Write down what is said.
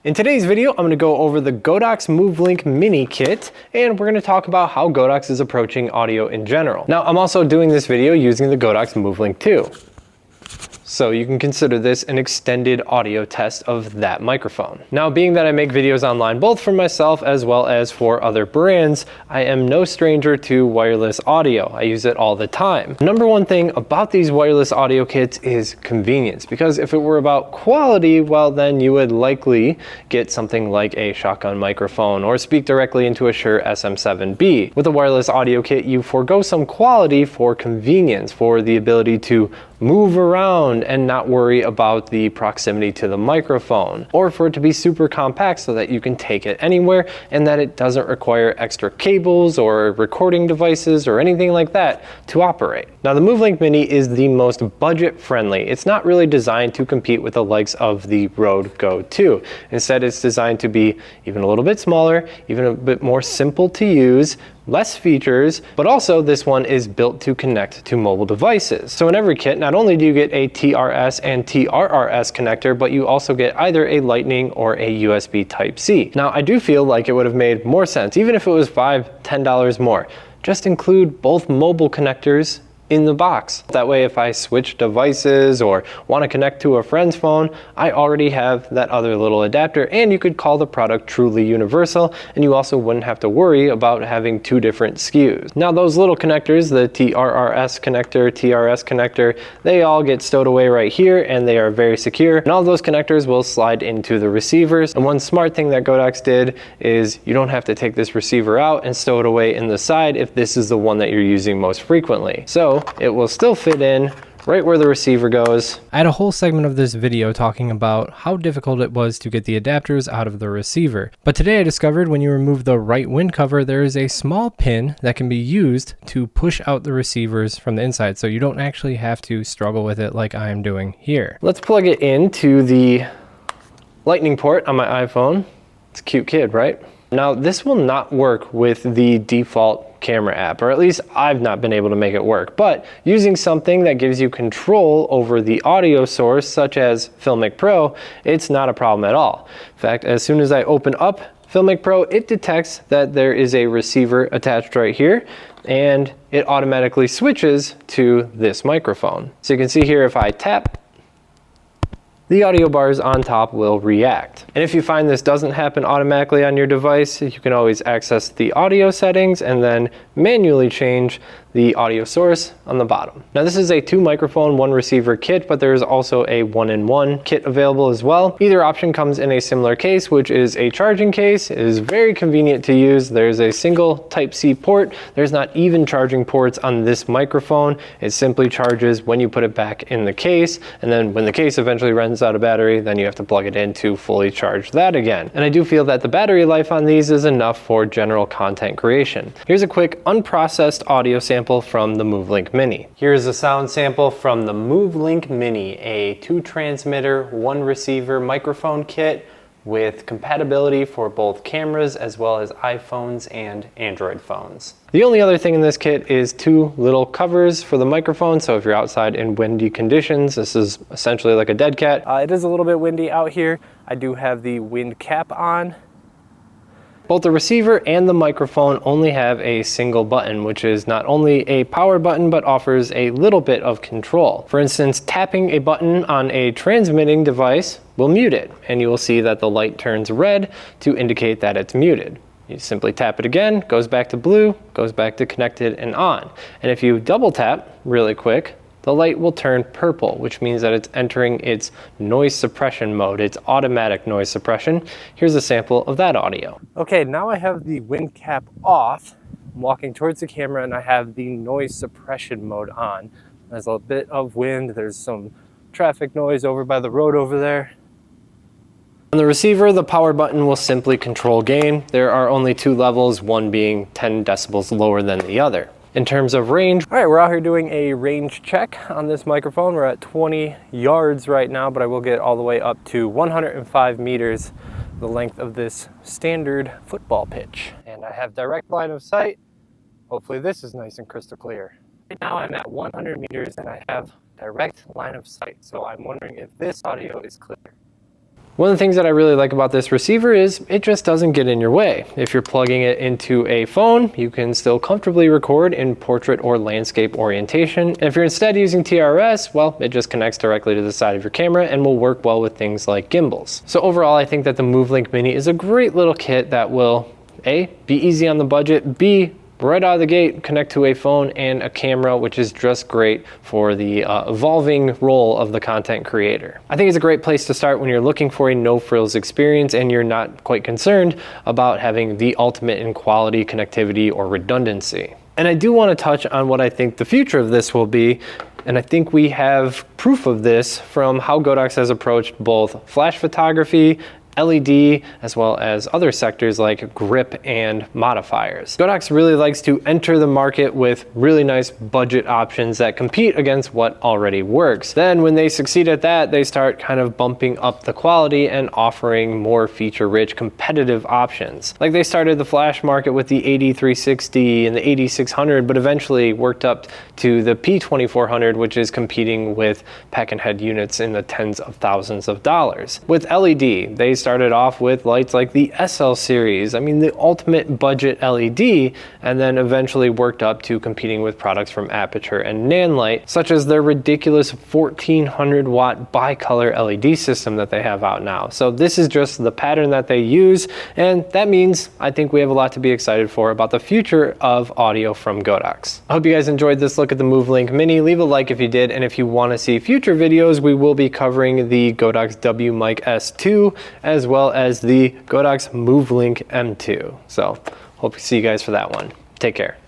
In today's video, I'm going to go over the Godox MoveLink Mini Kit, and we're going to talk about how Godox is approaching audio in general. Now, I'm also doing this video using the Godox MoveLink 2. So you can consider this an extended audio test of that microphone. Now, being that I make videos online both for myself as well as for other brands, I am no stranger to wireless audio. I use it all the time. Number one thing about these wireless audio kits is convenience, because if it were about quality, well, then you would likely get something like a shotgun microphone or speak directly into a Shure SM7B. With a wireless audio kit, you forego some quality for convenience, for the ability to move around and not worry about the proximity to the microphone, or for it to be super compact so that you can take it anywhere and that it doesn't require extra cables or recording devices or anything like that to operate. Now, the MoveLink Mini is the most budget friendly. It's not really designed to compete with the likes of the Rode Go 2. Instead, it's designed to be even a little bit smaller, even a bit more simple to use, less features, but also this one is built to connect to mobile devices. So in every kit, not only do you get a TRS and TRRS connector, but you also get either a Lightning or a USB Type-C. Now, I do feel like it would have made more sense, even if it was $5, $10 more, just include both mobile connectors in the box. That way, if I switch devices or want to connect to a friend's phone, I already have that other little adapter, and you could call the product truly universal, and you also wouldn't have to worry about having two different SKUs. Now, those little connectors, the TRRS connector, TRS connector, they all get stowed away right here, and they are very secure, and all those connectors will slide into the receivers. And one smart thing that Godox did is you don't have to take this receiver out and stow it away in the side if this is the one that you're using most frequently. So it will still fit in right where the receiver goes. I had a whole segment of this video talking about how difficult it was to get the adapters out of the receiver. But today I discovered when you remove the right wind cover, there is a small pin that can be used to push out the receivers from the inside, so you don't actually have to struggle with it like I am doing here. Let's plug it into the Lightning port on my iPhone. It's a cute kid, right? Now, this will not work with the default camera app, or at least I've not been able to make it work. But using something that gives you control over the audio source, such as Filmic Pro, it's not a problem at all. In fact, as soon as I open up Filmic Pro, it detects that there is a receiver attached right here, and it automatically switches to this microphone. So you can see here, if I tap, the audio bars on top will react. And if you find this doesn't happen automatically on your device, you can always access the audio settings and then manually change the audio source on the bottom. Now, this is a 2 microphone, 1 receiver kit, but there is also a 1-in-1 kit available as well. Either option comes in a similar case, which is a charging case. It is very convenient to use. There's a single Type-C port. There's not even charging ports on this microphone. It simply charges when you put it back in the case, and then when the case eventually runs out of battery, then you have to plug it in to fully charge that again. And I do feel that the battery life on these is enough for general content creation. Here's a quick unprocessed audio sample from the MoveLink Mini. Here's a sound sample from the MoveLink Mini, a 2 transmitter, 1 receiver microphone kit with compatibility for both cameras as well as iPhones and Android phones. The only other thing in this kit is 2 little covers for the microphone, so if you're outside in windy conditions, this is essentially like a dead cat. It is a little bit windy out here. I do have the wind cap on. Both the receiver and the microphone only have a single button, which is not only a power button, but offers a little bit of control. For instance, tapping a button on a transmitting device will mute it, and you will see that the light turns red to indicate that it's muted. You simply tap it again, goes back to blue, goes back to connected and on. And if you double tap really quick, the light will turn purple, which means that it's entering its noise suppression mode, its automatic noise suppression. Here's a sample of that audio. Okay, now I have the wind cap off. I'm walking towards the camera and I have the noise suppression mode on. There's a bit of wind, there's some traffic noise over by the road over there. On the receiver, the power button will simply control gain. There are only 2 levels, one being 10 decibels lower than the other. In terms of range, all right, we're out here doing a range check on this microphone. We're at 20 yards right now, but I will get all the way up to 105 meters, the length of this standard football pitch. And I have direct line of sight. Hopefully this is nice and crystal clear. Right now I'm at 100 meters and I have direct line of sight. So I'm wondering if this audio is clear. One of the things that I really like about this receiver is it just doesn't get in your way. If you're plugging it into a phone, you can still comfortably record in portrait or landscape orientation. And if you're instead using TRS, well, it just connects directly to the side of your camera and will work well with things like gimbals. So overall, I think that the MoveLink Mini is a great little kit that will A, be easy on the budget, B, right out of the gate, connect to a phone and a camera, which is just great for the evolving role of the content creator. I think it's a great place to start when you're looking for a no-frills experience and you're not quite concerned about having the ultimate in quality, connectivity, or redundancy. And I do want to touch on what I think the future of this will be. And I think we have proof of this from how Godox has approached both flash photography, LED, as well as other sectors like grip and modifiers. Godox really likes to enter the market with really nice budget options that compete against what already works. Then when they succeed at that, they start kind of bumping up the quality and offering more feature-rich competitive options. Like they started the flash market with the AD360 and the AD600, but eventually worked up to the P2400, which is competing with pack and head units in the tens of thousands of dollars. With LED, they started off with lights like the SL series, I mean the ultimate budget LED, and then eventually worked up to competing with products from Aputure and Nanlite, such as their ridiculous 1400 watt bicolor LED system that they have out now. So this is just the pattern that they use, and that means I think we have a lot to be excited for about the future of audio from Godox. I hope you guys enjoyed this look at the MoveLink Mini. Leave a like if you did, and if you want to see future videos, we will be covering the Godox W-Mic S2 as well as the Godox MoveLink M2. So hope to see you guys for that one. Take care.